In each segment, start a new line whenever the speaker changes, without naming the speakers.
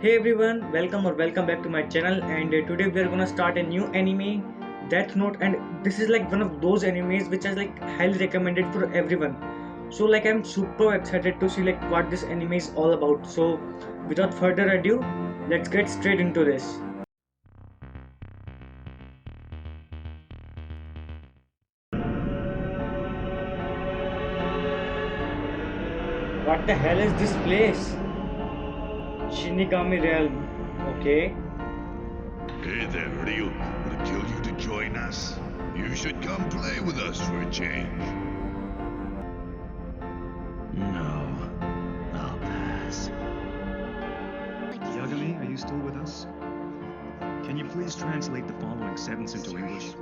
Hey everyone, welcome back to my channel. And today we are gonna start a new anime, Death Note, and this is like one of those animes which is like highly recommended for everyone. So like I'm super excited to see like what this anime is all about. So without further ado, let's get straight into this. What the hell is this place? Shinigami Realm. Okay.
Hey there, Ryu. Would it kill you to join us? You should come play with us for a change.
No, I'll pass.
Yagami, are you still with us? Can you please translate the following sentence into English?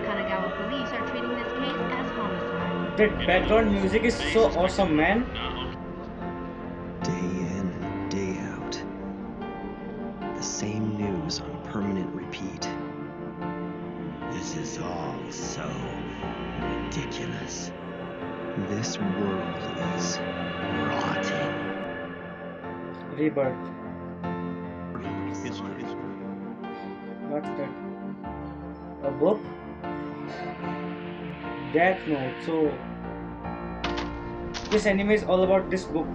Kanagawa police are treating this case as homicide.
The background music is so awesome, man.
Day in and day out. The same news on permanent repeat. This is all so ridiculous. This world is rotting.
Rebirth. What's that? A book? Death Note. So this anime is all about this book,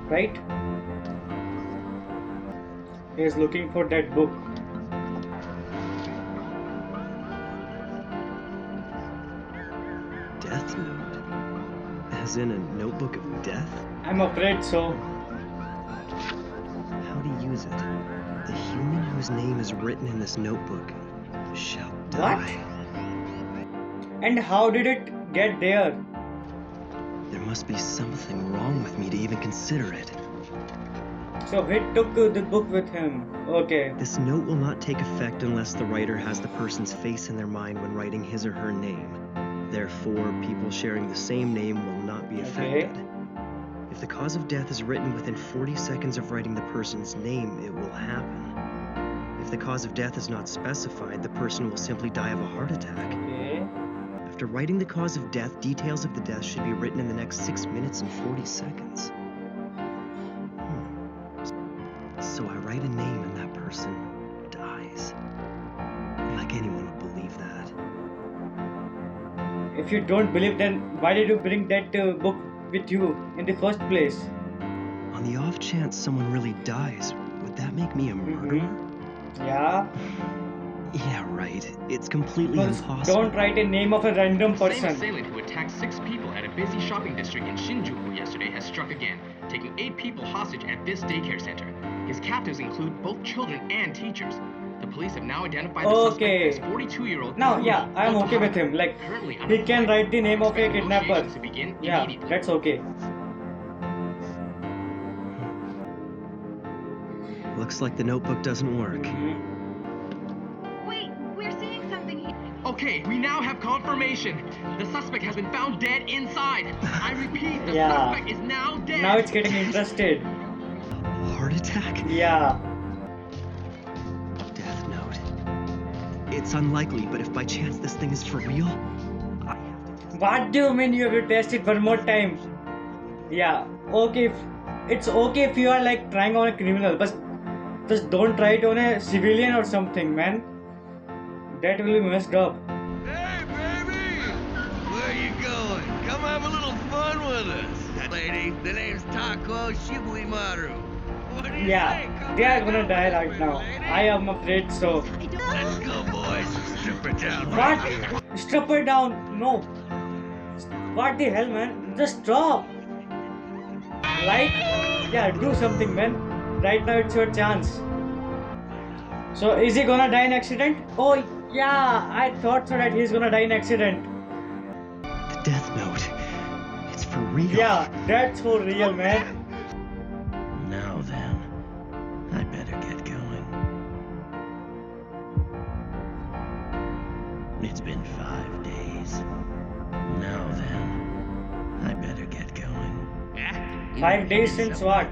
right? He is looking for that book.
Death Note? As in a notebook of death?
I'm afraid so.
How to use it? The human whose name is written in this notebook shall die.
And how did it get there?
There must be something wrong with me to even consider it.
So he took the book with him. Okay.
This note will not take effect unless the writer has the person's face in their mind when writing his or her name. Therefore, people sharing the same name will not be affected. If the cause of death is written within 40 seconds of writing the person's name, it will happen. If the cause of death is not specified, the person will simply die of a heart attack.
Okay.
After writing the cause of death, details of the death should be written in the next 6 minutes and 40 seconds. So I write a name and that person dies. Like anyone would believe that.
If you don't believe, then why did you bring that book with you in the first place?
On the off chance someone really dies, would that make me a murderer?
Yeah.
Yeah, right. It's completely
Because
impossible.
don't write a name of a random
The same
person.
assailant who attacked 6 people at a busy shopping district in Shinjuku yesterday has struck again, taking 8 people hostage at this daycare center. His captives include both children and teachers. The police have now identified the
Okay.
suspect as 42-year-old.
Now, yeah, I'm okay with him. Like,
Currently
he can write the name of a kidnapper.
negotiations to begin
Yeah,
immediately.
that's okay.
Looks like the notebook doesn't work.
Wait, we're seeing something here.
Okay, we now have confirmation. The suspect has been found dead inside. I repeat, the
Yeah.
suspect is now dead.
Now it's getting interested.
Heart attack?
Yeah.
Death Note. It's unlikely, but if by chance this thing is for real, I have to...
What do you mean you have to test it one more time? Yeah. Okay. It's okay if you are like trying on a criminal, but just don't try it on a civilian or something, man. That will be messed up.
Hey, baby! Where you going? Come have a little fun with us. Lady, the name's Tako Shibuimaru. What do you say?
Yeah,
Come
they are
back
gonna
up
die
with
right
me,
now.
lady.
I am afraid so.
Let's go, boys. Strip her down right here.
What? Strip her down? No. What the hell, man? Just stop. Like, yeah, do something, man. Right now it's your chance. So is he gonna die in accident? Oh yeah, I thought so that he's gonna die in accident.
The Death Note. It's for real.
Yeah, that's for real, man.
Now then, I better get going. It's been 5 days. Now then, I better get going.
5 days since what?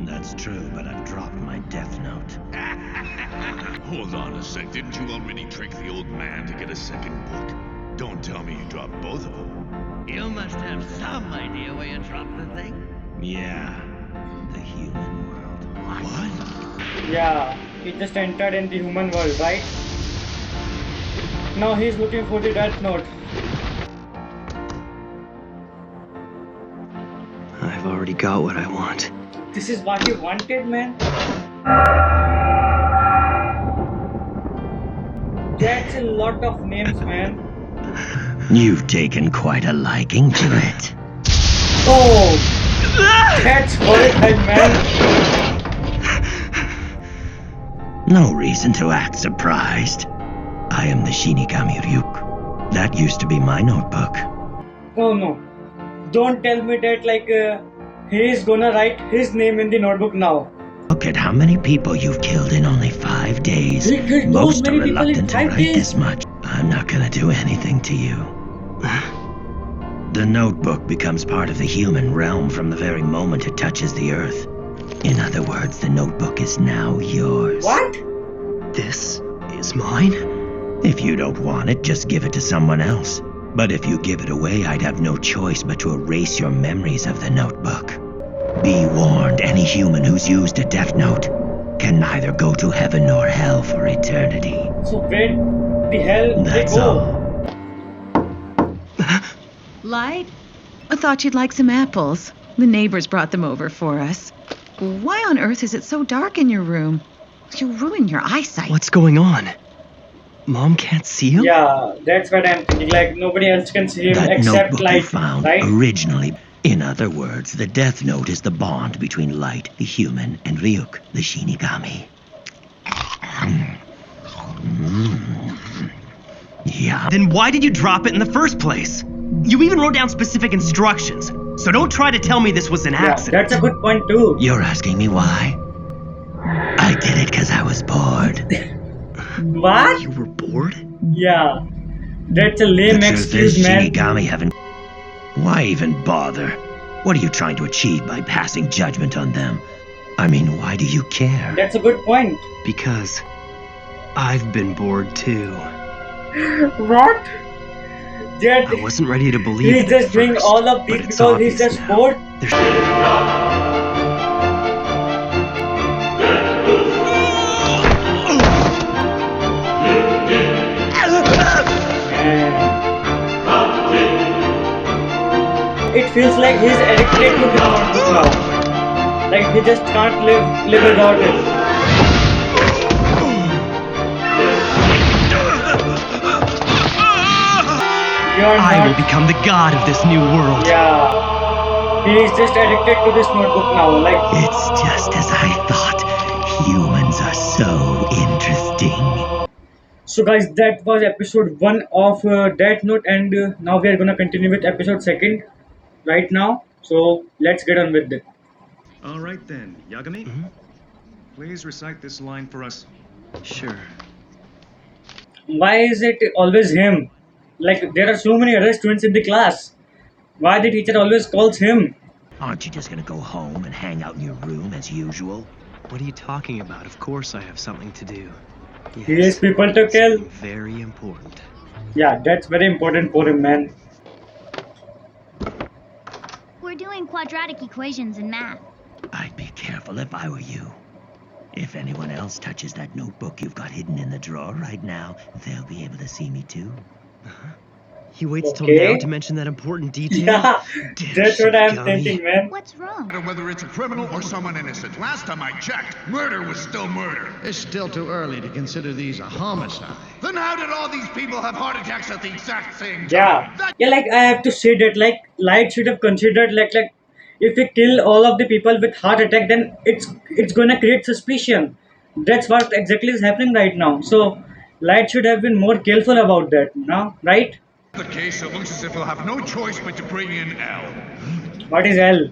That's true, but I've dropped my Death Note.
Hold on a sec. Didn't you already trick the old man to get a second book? Don't tell me you dropped both of them.
You must have some idea where you dropped the thing.
Yeah, the human
Yeah, he just entered in the human world, right? Now he's looking for the Death Note.
I've already got what I want.
This is what he wanted, man. That's a lot of names, man.
You've taken quite a liking to it.
Oh, that's horrifying, man.
No reason to act surprised. I am the Shinigami Ryuk. That used to be my notebook.
Oh no. Don't tell me that he is gonna write his name in the notebook now.
Look at how many people you've killed in only 5 days.
He killed those
Most are
many people in
reluctant to
5
write
days?
this much. I'm not gonna do anything to you. The notebook becomes part of the human realm from the very moment it touches the earth. In other words, the notebook is now yours.
What?
This is mine?
If you don't want it, just give it to someone else. But if you give it away, I'd have no choice but to erase your memories of the notebook. Be warned, any human who's used a Death Note can neither go to heaven nor hell for eternity.
So where the hell
That's
they go?
all.
Light? I thought you'd like some apples. The neighbors brought them over for us. Why on earth is it so dark in your room? You'll ruin your eyesight.
What's going on? Mom can't see him?
Yeah, that's what I'm thinking. Like nobody else can see him
That
except
notebook you
Light,
found
right?
originally. In other words, the Death Note is the bond between Light, the human, and Ryuk, the Shinigami. Yeah.
Then why did you drop it in the first place? You even wrote down specific instructions. So don't try to tell me this was an
Yeah,
accident.
that's a good point too.
You're asking me why? I did it because I was bored.
What?
You were bored?
Yeah, that's a
The
lame
truth
excuse,
is,
man.
Shinigami haven't. Why even bother? What are you trying to achieve by passing judgment on them? I mean, why do you care?
That's a good point.
Because I've been bored too.
What? That
I wasn't ready to believe
he's
it
just
at
doing
first,
all of
but
this
it's
because he's
obvious
just
now.
bored. It feels like he's addicted to the notebook now. Like he just can't live without it. You're
I will
not.
become the god of this new world.
Yeah. He's just addicted to this notebook now. Like
It's just as I thought. Humans are so interesting.
so, guys. That was episode 1 of Death Note, and now we are gonna continue with episode 2 right now. So let's get on with it.
All right then, Yagami. Please recite this line for us.
Sure.
Why is it always him? Like there are so many other students in the class. Why the teacher always calls him?
Aren't you just gonna go home and hang out in your room as usual?
What are you talking about? Of course I have something to do.
He has people to kill.
something very important.
Yeah, that's very important for him, man.
We're doing quadratic equations in math.
I'd be careful if I were you. If anyone else touches that notebook you've got hidden in the drawer right now, they'll be able to see me too.
He waits till
Okay.
now to mention that important detail?
Yeah,
Damn
that's what I'm
Shinigami.
thinking, man.
What's wrong?
Whether it's a criminal or someone innocent. Last time I checked, murder was still murder.
It's still too early to consider these a homicide.
Then how did all these people have heart attacks at the exact same time?
Yeah, yeah. Like I have to say that, like Light should have considered, like if we kill all of the people with heart attack, then it's gonna create suspicion. That's what exactly is happening right now. So Light should have been more careful about that. Now, right?
In the case, it looks as if we'll have no choice but to bring in L.
What is L?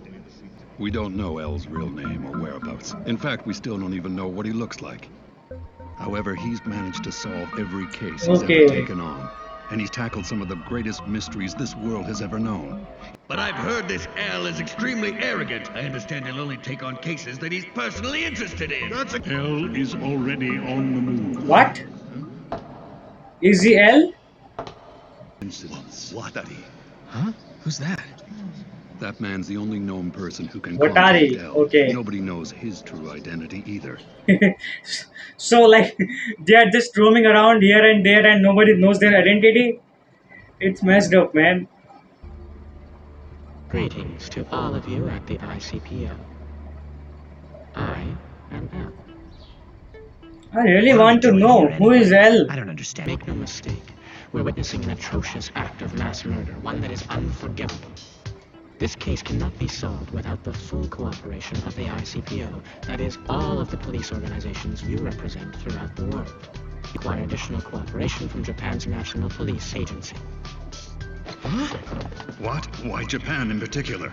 We don't know L's real name or whereabouts. In fact, we still don't even know what he looks like. However, he's managed to solve every case he's
Okay.
ever taken on. And he's tackled some of the greatest mysteries this world has ever known.
But I've heard this L is extremely arrogant. I understand he'll only take on cases that he's personally interested in. That's a...
L is already on the move.
What? Is he L?
Incidents. What?
Huh? Who's that?
That man's the only known person who can
What are
contact
he?
El.
Okay.
Nobody knows his true identity either.
So like they are just roaming around here and there and nobody knows their identity. It's messed up, man.
Greetings to all of you at the ICPO. I am L.
I really want to know who is L.
I don't understand.
Make no mistake, we're witnessing an atrocious act of mass murder, one that is unforgivable. This case cannot be solved without the full cooperation of the ICPO, that is, all of the police organizations you represent throughout the world. We require additional cooperation from Japan's National Police Agency.
What? Why Japan in particular?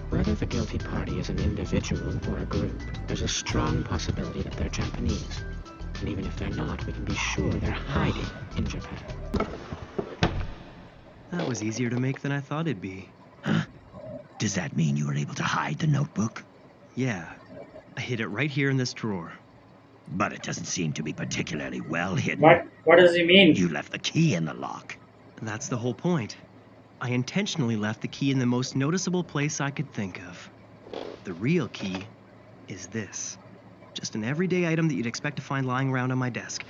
Whether the guilty party is an individual or a group, there's a strong possibility that they're Japanese. And even if they're not, we can be sure they're hiding in Japan.
That was easier to make than I thought it'd be.
Huh? Does that mean you were able to hide the notebook?
Yeah. I hid it right here in this drawer.
But it doesn't seem to be particularly well hidden.
What does he mean?
You left the key in the lock.
That's the whole point. I intentionally left the key in the most noticeable place I could think of. The real key is this. Just an everyday item that you'd expect to find lying around on my desk.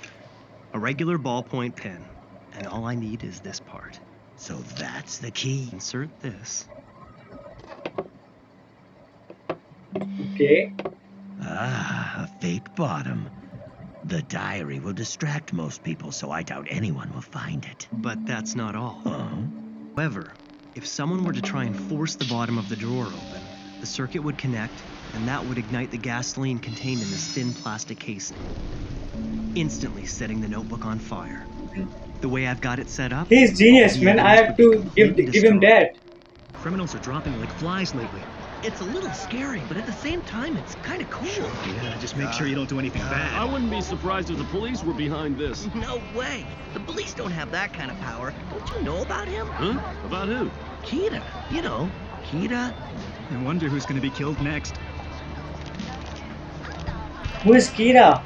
A regular ballpoint pen. And all I need is this part.
So that's the key.
Insert this.
Okay.
Ah, a fake bottom. The diary will distract most people, so I doubt anyone will find it.
But that's not all.
Oh?
However, if someone were to try and force the bottom of the drawer open, the circuit would connect, and that would ignite the gasoline contained in this thin plastic casing, instantly setting the notebook on fire. The way I've got it set up,
He's genius, man. I have to give him that.
Criminals are dropping like flies lately.
It's a little scary, but at the same time, it's kind of cool.
Yeah, just make sure you don't do anything bad.
I wouldn't be surprised if the police were behind this.
No way. The police don't have that kind of power. Don't you know about him?
Huh? About who?
Kira. You know, Kira.
I wonder who's going to be killed next.
Who is Kira?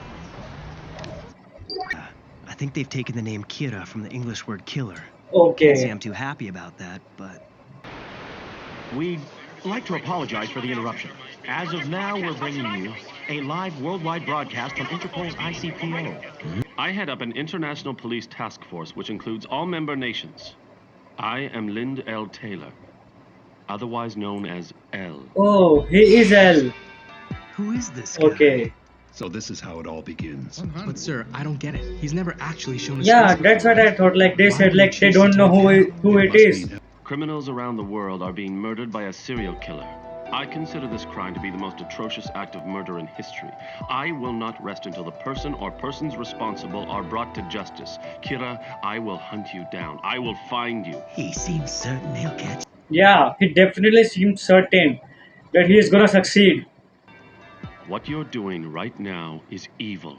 I think they've taken the name Kira from the English word killer.
Okay.
Can't say I'm too happy about that, but...
We'd like to apologize for the interruption. As of now, we're bringing you a live worldwide broadcast from Interpol's ICPO.
I head up an international police task force which includes all member nations. I am Lind L. Taylor, otherwise known as L.
Oh, he is L.
Who is this guy?
Okay.
So this is how it all begins.
But sir, I don't get it. He's never actually shown his
Yeah,
face
that's
before.
what I thought. Like they said, like they don't know who it is.
Criminals around the world are being murdered by a serial killer. I consider this crime to be the most atrocious act of murder in history. I will not rest until the person or persons responsible are brought to justice. Kira, I will hunt you down. I will find you.
He seems certain he'll catch.
Yeah, he definitely seems certain that he is gonna succeed.
What you're doing right now is evil.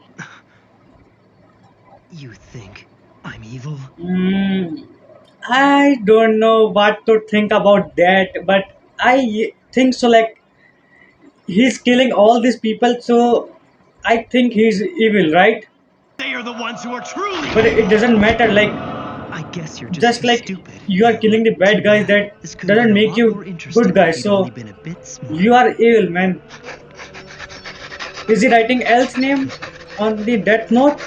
You think I'm evil?
I don't know what to think about that, but I think so. Like he's killing all these people, so I think he's evil, right?
They are the ones who are truly.
But it doesn't matter. Like
I guess you're
just
too
like
stupid.
you are killing the bad guys, that doesn't make you good guys. So you are evil, man. Is he writing L's name on the death note?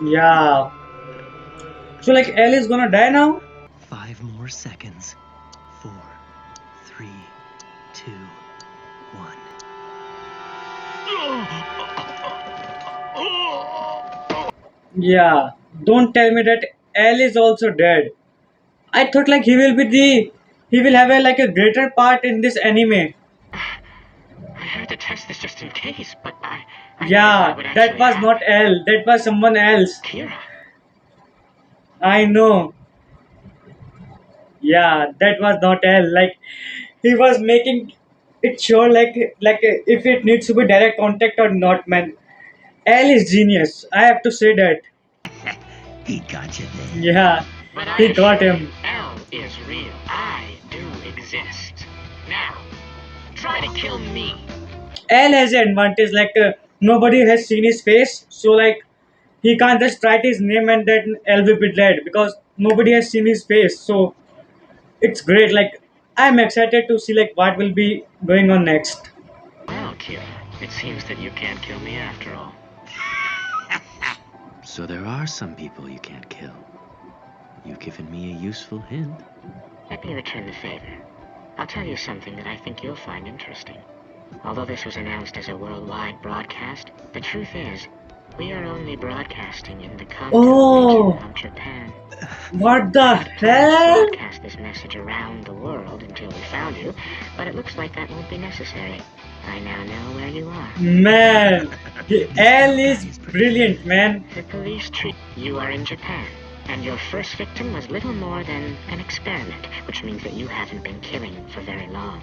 Yeah. So like L is gonna die now?
5 more seconds. 4, 3, 2, 1.
Yeah. Don't tell me that L is also dead. I thought like he will have a greater part in this anime.
I had to test this just in case, but I
Yeah, that was not L. That was someone else.
Kira.
I know. Yeah, that was not L. Like he was making it sure like if it needs to be direct contact or not, man. L is genius. I have to say that.
He got you there.
Yeah,
But
he got him.
L is real. I do exist. Now, try to kill me.
L has an advantage. Like nobody has seen his face, so like he can't just write his name and then L will be dead because nobody has seen his face. So it's great. Like I'm excited to see like what will be going on next.
Well, kid, it seems that you can't kill me after all.
So there are some people you can't kill. You've given me a useful hint.
Let me return the favor. I'll tell you something that I think you'll find interesting. Although this was announced as a worldwide broadcast, the truth is, we are only broadcasting in the Kanto region of Japan.
What the hell?
Broadcast this message around the world until we found you, but it looks like that won't be necessary. I now know where you are.
Man, L is brilliant, man.
The police treat you are in Japan, and your first victim was little more than an experiment, which means that you haven't been killing for very long.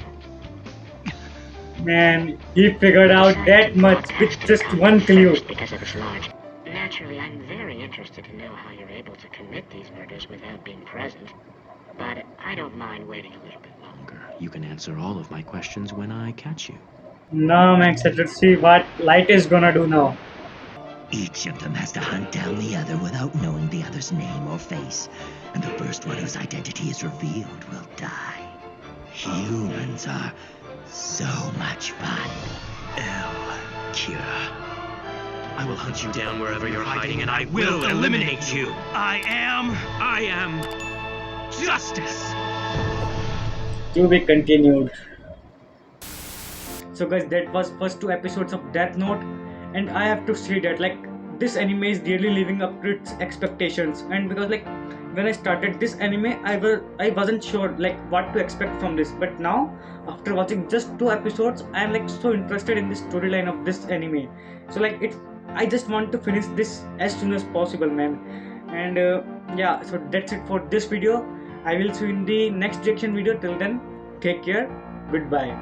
Man, he figured out that much with just one clue.
Because of its large. Naturally, I'm very interested to know how you're able to commit these murders without being present. But I don't mind waiting a little bit longer.
You can answer all of my questions when I catch you.
Now I'm excited to see what Light is gonna do now.
Each of them has to hunt down the other without knowing the other's name or face, and the first one whose identity is revealed will die. Humans are so much fun.
Kira. I will hunt you down wherever you're hiding, and I will eliminate you. I am justice.
To be continued. So guys, that was first 2 episodes of Death Note, and I have to say that like this anime is really living up to its expectations. And because like when I started this anime, I wasn't sure like what to expect from this, but now after watching just 2 episodes, I am like so interested in the storyline of this anime. So like I just want to finish this as soon as possible, man. And yeah, so that's it for this video. I will see you in the next reaction video. Till then, take care, goodbye.